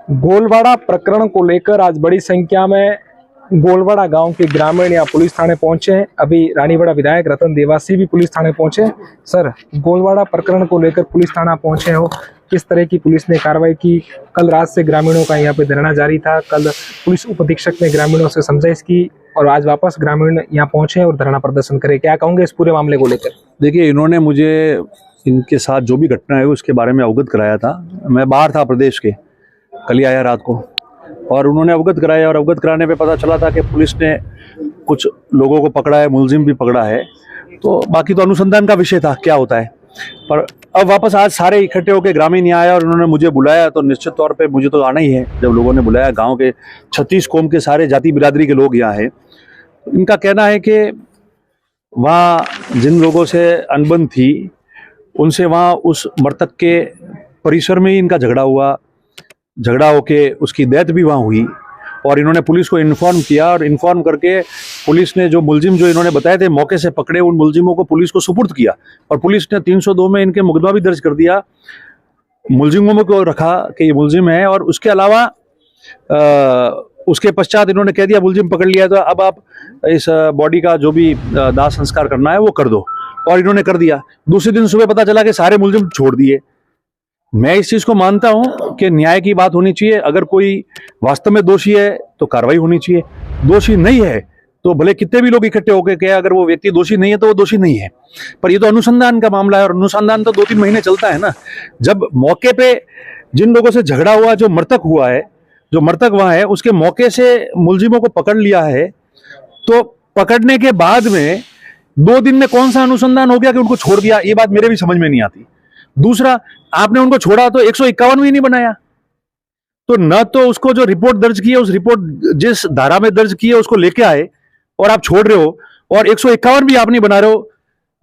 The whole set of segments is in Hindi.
गोलवाड़ा प्रकरण को लेकर आज बड़ी संख्या में गोलवाड़ा गांव के ग्रामीण यहाँ पुलिस थाने पहुंचे हैं। अभी रानीवाड़ा विधायक रतन देवासी भी पुलिस थाने पहुंचे हैं। सर, गोलवाड़ा प्रकरण को लेकर पुलिस थाना पहुंचे हो, किस तरह की पुलिस ने कार्रवाई की? कल रात से ग्रामीणों का यहाँ पे धरना जारी था। कल पुलिस उप अधीक्षक ने ग्रामीणों से समझाइश की और आज वापस ग्रामीण यहाँ पहुंचे और धरना प्रदर्शन करे। क्या कहूँगे इस पूरे मामले को लेकर? देखिए, इन्होंने मुझे इनके साथ जो भी घटना है उसके बारे में अवगत कराया था। मैं बाहर था प्रदेश के, कल ही आया रात को, और उन्होंने अवगत कराया और अवगत कराने पे पता चला था कि पुलिस ने कुछ लोगों को पकड़ा है, मुलजिम भी पकड़ा है। तो बाकी तो अनुसंधान का विषय था क्या होता है। पर अब वापस आज सारे इकट्ठे होकर ग्रामीण यहाँ आया और उन्होंने मुझे बुलाया, तो निश्चित तौर पे मुझे तो आना ही है। जब लोगों ने बुलाया, गांव के 36 कौम के सारे जाति बिरादरी के लोग यहाँ हैं। इनका कहना है कि वहाँ जिन लोगों से अनबन थी उनसे वहाँ उस मृतक के परिसर में ही इनका झगड़ा होके उसकी डेथ भी वहाँ हुई। और इन्होंने पुलिस को इन्फॉर्म किया और इन्फॉर्म करके पुलिस ने जो मुलजिम जो इन्होंने बताए थे मौके से पकड़े, उन मुलजिमों को पुलिस को सुपुर्द किया और पुलिस ने 302 में इनके मुकदमा भी दर्ज कर दिया। मुलजिमों को रखा कि ये मुलजिम है, और उसके अलावा उसके पश्चात इन्होंने कह दिया मुलजिम पकड़ लिया तो अब आप इस बॉडी का जो भी दाह संस्कार करना है वो कर दो, और इन्होंने कर दिया। दूसरे दिन सुबह पता चला कि सारे मुलजिम छोड़ दिए। मैं इस चीज को मानता हूं कि न्याय की बात होनी चाहिए। अगर कोई वास्तव में दोषी है तो कार्रवाई होनी चाहिए, दोषी नहीं है तो भले कितने भी लोग इकट्ठे होकर कहे अगर वो व्यक्ति दोषी नहीं है तो वो दोषी नहीं है। पर ये तो अनुसंधान का मामला है और अनुसंधान तो 2-3 महीने चलता है ना। जब मौके पे जिन लोगों से झगड़ा हुआ, जो मृतक हुआ है, जो मृतक वहां है, उसके मौके से मुलजिमों को पकड़ लिया है, तो पकड़ने के बाद में 2 दिन में कौन सा अनुसंधान हो गया कि उनको छोड़ दिया? ये बात मेरे भी समझ में नहीं आती। दूसरा, आपने उनको छोड़ा तो 151 भी नहीं बनाया, तो न तो उसको जो रिपोर्ट दर्ज की है, उस रिपोर्ट जिस धारा में दर्ज की है उसको लेके आए और आप छोड़ रहे हो, और 151 भी आप नहीं बना रहे हो।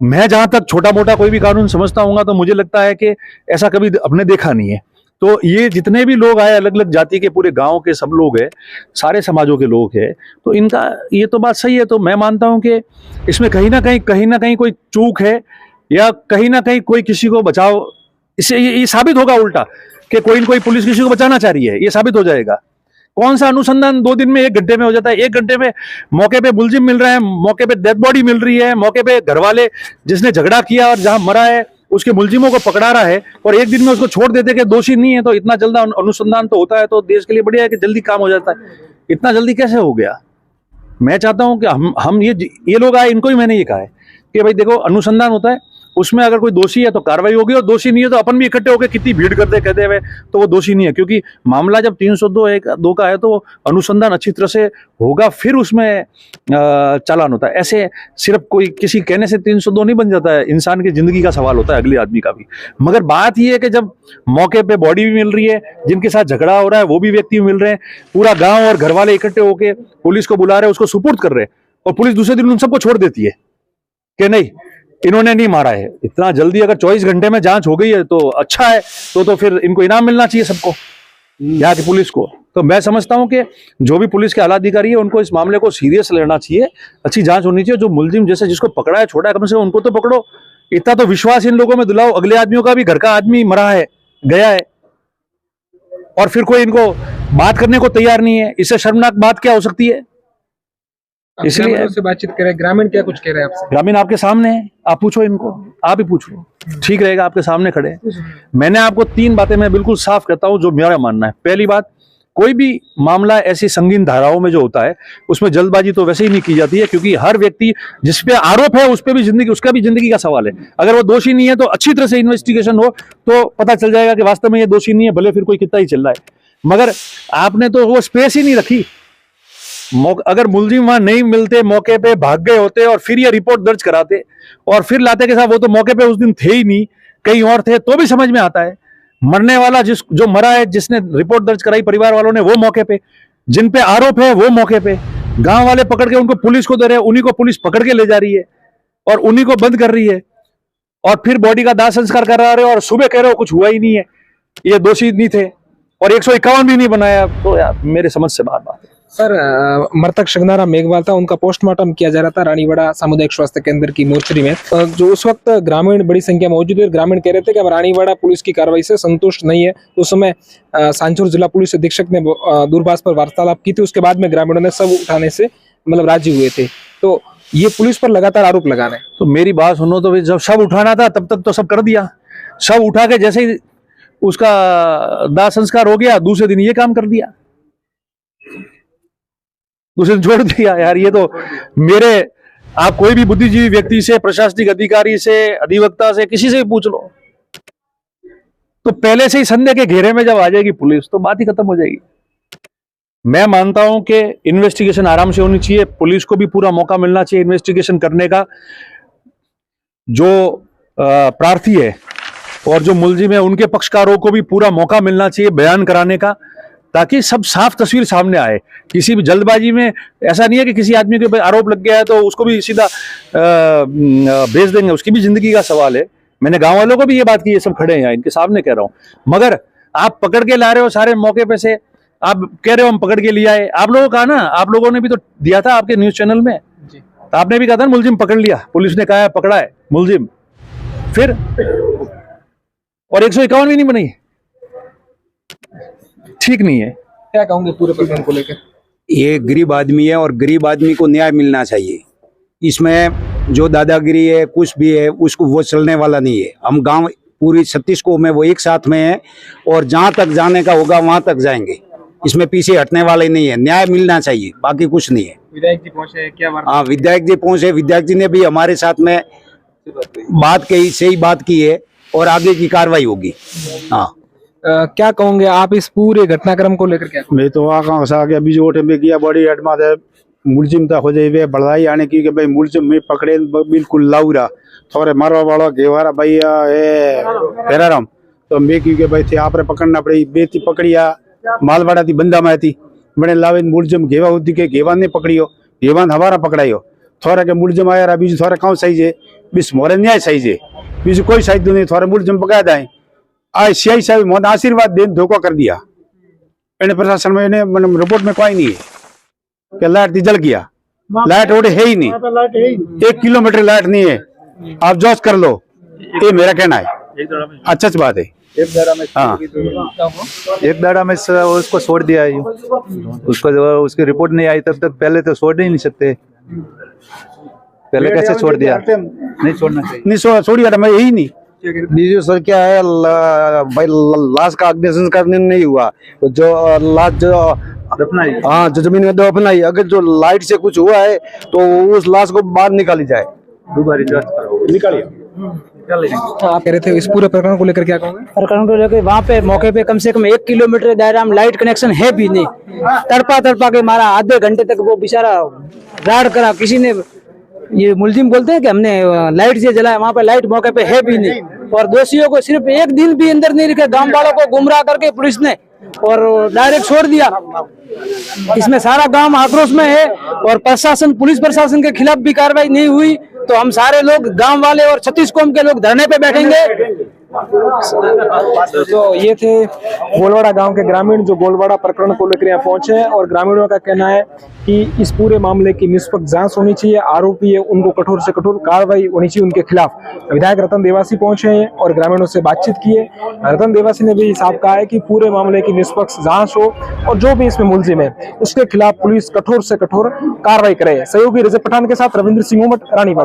मैं जहां तक छोटा मोटा कोई भी कानून समझता हूँ तो मुझे लगता है कि ऐसा कभी अपने देखा नहीं है। तो ये जितने भी लोग आए, अलग अलग जाति के, पूरे गांव के सब लोग हैं, सारे समाजों के लोग हैं, तो इनका ये तो बात सही है। तो मैं मानता हूं कि इसमें कहीं ना कहीं कोई चूक है, या कहीं ना कहीं कोई किसी को बचाव, इससे ये साबित होगा उल्टा कि कोई न कोई पुलिस किसी को बचाना चाह रही है, ये साबित हो जाएगा। कौन सा अनुसंधान 2 दिन में, 1 घंटे में हो जाता है? 1 घंटे में मौके पे मुलजिम मिल रहे हैं, मौके पे डेड बॉडी मिल रही है, मौके पे घर वाले जिसने झगड़ा किया और जहां मरा है उसके मुलजिमों को पकड़ा रहा है, और 1 दिन में उसको छोड़ देते कि दोषी नहीं है। तो इतना जल्द अनुसंधान तो होता है तो देश के लिए बढ़िया है कि जल्दी काम हो जाता है। इतना जल्दी कैसे हो गया? मैं चाहता हूं कि हम ये लोग आए, इनको ही मैंने ये कहा है कि भाई देखो, अनुसंधान होता है, उसमें अगर कोई दोषी है तो कार्रवाई होगी, और दोषी नहीं है तो अपन भी इकट्ठे होकर कितनी भीड़ करते कहते हुए तो वो दोषी नहीं है। क्योंकि मामला जब 302 का है तो अनुसंधान अच्छी तरह से होगा, फिर उसमें चालान होता है। ऐसे सिर्फ कोई किसी कहने से 302 नहीं बन जाता है। इंसान की जिंदगी का सवाल होता है, अगले आदमी का भी। मगर बात यह है कि जब मौके पे बॉडी भी मिल रही है, जिनके साथ झगड़ा हो रहा है वो भी व्यक्ति मिल रहे हैं, पूरा गाँव और घर वाले इकट्ठे होकर पुलिस को बुला रहे हैं, उसको सुपुर्द कर रहे हैं, और पुलिस दूसरे दिन उन सबको छोड़ देती है कि नहीं, इन्होंने नहीं मारा है। इतना जल्दी अगर 24 घंटे में जांच हो गई है तो अच्छा है, तो फिर इनको इनाम मिलना चाहिए सबको, यहाँ की पुलिस को। तो मैं समझता हूं कि जो भी पुलिस के आला अधिकारी है उनको इस मामले को सीरियस लेना चाहिए, अच्छी जांच होनी चाहिए। जो मुलजिम जैसे जिसको पकड़ा है, छोड़ा है, कम से कम उनको तो पकड़ो। इतना तो विश्वास इन लोगों में दिलाओ। अगले आदमियों का भी घर का आदमी मरा है, गया है, और फिर कोई इनको बात करने को तैयार नहीं है। इससे शर्मनाक बात क्या हो सकती है? इसलिए से बातचीत करें। ग्रामीण क्या कुछ कह रहे हैं आपसे? ग्रामीण आपके सामने है, आप पूछो इनको, आप ही पूछो, ठीक रहेगा, आपके सामने खड़े हैं। मैंने आपको 3 बातें मैं बिल्कुल साफ कहता हूं जो मेरा मानना है। पहली बात, कोई भी मामला ऐसी संगीन धाराओं में जो होता है उसमें जल्दबाजी तो वैसे ही नहीं की जाती है, क्योंकि हर व्यक्ति जिस पे आरोप है उस पे भी उसका भी जिंदगी का सवाल है। अगर वो दोषी नहीं है तो अच्छी तरह से इन्वेस्टिगेशन हो तो पता चल जाएगा कि वास्तव में ये दोषी नहीं है, भले फिर कोई कितना ही चिल्लाए। मगर आपने तो वो स्पेस ही नहीं रखी। अगर मुलजिम वहां नहीं मिलते, मौके पे भाग गए होते और फिर ये रिपोर्ट दर्ज कराते और फिर लाते के साथ वो तो मौके पे उस दिन थे ही नहीं, कहीं और थे, तो भी समझ में आता है। मरने वाला जो मरा है, जिसने रिपोर्ट दर्ज कराई परिवार वालों ने, वो मौके पे, जिन पे आरोप है वो मौके पे, गांव वाले पकड़ के उनको पुलिस को दे रहे हैं, उन्हीं को पुलिस पकड़ के ले जा रही है और उन्हीं को बंद कर रही है, और फिर बॉडी का दाह संस्कार करा रहे हो और सुबह कह रहे हो कुछ हुआ ही नहीं है, ये दोषी नहीं थे, और 151 भी नहीं बनाया। तो यार मेरे समझ से बाहर बात है। सर मृतक शगनाराम मेघवाल था, उनका पोस्टमार्टम किया जा रहा था रानीवाड़ा सामुदायिक स्वास्थ्य केंद्र की मोर्चरी में। जो उस वक्त ग्रामीण बड़ी संख्या में मौजूद है, ग्रामीण कह रहे थे कि अब रानीवाड़ा पुलिस की कार्रवाई से संतुष्ट नहीं है। उस समय सांचौर जिला पुलिस अधीक्षक ने दूरभाष पर वार्तालाप की थी, उसके बाद में ग्रामीणों ने सब उठाने से मतलब राजी हुए थे। तो ये पुलिस पर लगातार आरोप लगा रहे हैं। तो मेरी बात सुनो, तो जब सब उठाना था तब तक तो सब कर दिया। सब उठा के जैसे ही उसका दाह संस्कार हो गया, दूसरे दिन ये काम कर दिया, दूसरे दिन छोड़ दिया। यार ये तो मेरे, आप कोई भी बुद्धिजीवी व्यक्ति से, प्रशासनिक अधिकारी से, अधिवक्ता से, किसी से भी पूछ लो, तो पहले से ही संदेह के घेरे में जब आ जाएगी पुलिस तो बात ही खत्म हो जाएगी। मैं मानता हूं कि इन्वेस्टिगेशन आराम से होनी चाहिए, पुलिस को भी पूरा मौका मिलना चाहिए इन्वेस्टिगेशन करने का। जो प्रार्थी है और जो मुलजिम है उनके पक्षकारों को भी पूरा मौका मिलना चाहिए बयान कराने का, ताकि सब साफ तस्वीर सामने आए। किसी भी जल्दबाजी में ऐसा नहीं है कि किसी आदमी के आरोप लग गया है तो उसको भी सीधा भेज देंगे, उसकी भी जिंदगी का सवाल है। मैंने गांव वालों को भी ये बात की, ये सब खड़े हैं यहाँ, इनके सामने कह रहा हूं। मगर आप पकड़ के ला रहे हो सारे मौके पे से, आप कह रहे हो हम पकड़ के लिया है। आप लोगों का ना, आप लोगों ने भी तो दिया था आपके न्यूज चैनल में, तो आपने भी कहा था मुलजिम पकड़ लिया, पुलिस ने कहा है पकड़ा है मुलजिम, फिर और 151 भी नहीं बनाई, ठीक नहीं है। क्या कहोगे पूरे प्रकरण को लेकर? ये गरीब आदमी है और गरीब आदमी को न्याय मिलना चाहिए। इसमें जो दादागिरी है कुछ भी है उसको वो चलने वाला नहीं है। हम गांव पूरी 36 को में वो एक साथ में है और जहां तक जाने का होगा वहां तक जाएंगे, इसमें पीछे हटने वाले नहीं है। न्याय मिलना चाहिए, बाकी कुछ नहीं है। विधायक जी पहुंचे, क्या हाँ विधायक जी पहुंचे, विधायक जी ने भी हमारे साथ में बात कही, सही बात की है और आगे की कार्रवाई होगी। हाँ क्या कहोगे आप इस पूरे घटनाक्रम को लेकर? क्या मैं तो आगे बीज ओठे में गया बड़ी एडमा मुलजिम तक हो जाए बढ़ाई आने की भाई मुलजिम में पकड़े बिल्कुल लाउरा थोड़े मारवा वाला घेवारा भाई फेराराम तो मैं क्योंकि भाई थे आपने पकड़ना पड़ी बेती पकड़िया मालवाड़ा थी बंदा में थी बड़े लावे मुलजिम घेवा होती के घेवा नहीं पकड़ियो, घेवा हमारा पकड़ाइयो थोड़ा के मुलजिम आया बीज थोड़ा कौन सही है बीस मोरे न्याय सही है बीज कोई सही नहीं थोड़ा मुलजिम पकड़ा दाए आज सीआई साहब मोद आशीर्वाद दे धोखा कर दिया। इन्हें प्रशासन में इन्हें रिपोर्ट में कोई नहीं है कि लाइट जल गया, लाइट रोड है ही नहीं, 1 किलोमीटर लाइट नहीं है, आप जांच कर लो, ये मेरा कहना है। अच्छा बात है। एक दाड़ा में हाँ एक दाड़ा में उसको छोड़ दिया है, उसको उसकी रिपोर्ट नहीं आई तब तक पहले तो छोड़ ही नहीं सकते, पहले कैसे छोड़ दिया? नहीं छोड़ना चाहिए, नहीं छोड़िए मैं यही नहीं बीजू सर क्या है भाई लाश का अग्नि संस्कार नहीं हुआ तो जो लाश जो दफनाई, हाँ जो जमीन में दफनाई, अगर जो लाइट से कुछ हुआ है तो उस लाश को बाहर निकाली जाए, दोबारा जांच कराओ, निकालिए। आप कह रहे थे इस पूरे प्रकरण को लेकर क्या कहोगे? प्रकरण को लेकर वहाँ पे मौके पे कम से कम 1 किलोमीटर दायरा में लाइट कनेक्शन है भी नहीं, तड़पा के मारा, आधे घंटे तक वो बेचारा राड करा। किसी ने ये मुलजिम बोलते हैं कि हमने लाइट से जलाया, वहाँ पे लाइट मौके पे है भी नहीं और दोषियों को सिर्फ 1 दिन भी अंदर नहीं रखे, गांव वालों को गुमराह करके पुलिस ने और डायरेक्ट छोड़ दिया। इसमें सारा गांव आक्रोश में है और प्रशासन, पुलिस प्रशासन के खिलाफ भी कार्रवाई नहीं हुई तो हम सारे लोग गांव वाले और 36 कौम के लोग धरने पे बैठेंगे। तो ये थे गोलवाड़ा गांव के ग्रामीण जो गोलवाड़ा प्रकरण को लेकर यहाँ पहुंचे हैं और ग्रामीणों का कहना है कि इस पूरे मामले की निष्पक्ष जांच होनी चाहिए, आरोपी है उनको कठोर से कठोर कार्रवाई होनी चाहिए उनके खिलाफ। विधायक रतन देवासी पहुंचे हैं और ग्रामीणों से बातचीत की है। रतन देवासी ने भी साफ कहा है कि पूरे मामले की निष्पक्ष जांच हो और जो भी इसमें मुलजिम है उसके खिलाफ पुलिस कठोर से कठोर कार्रवाई करे। सहयोगी रजत पठान के साथ रविंद्र सिंह उमट, रानीवाड़ा।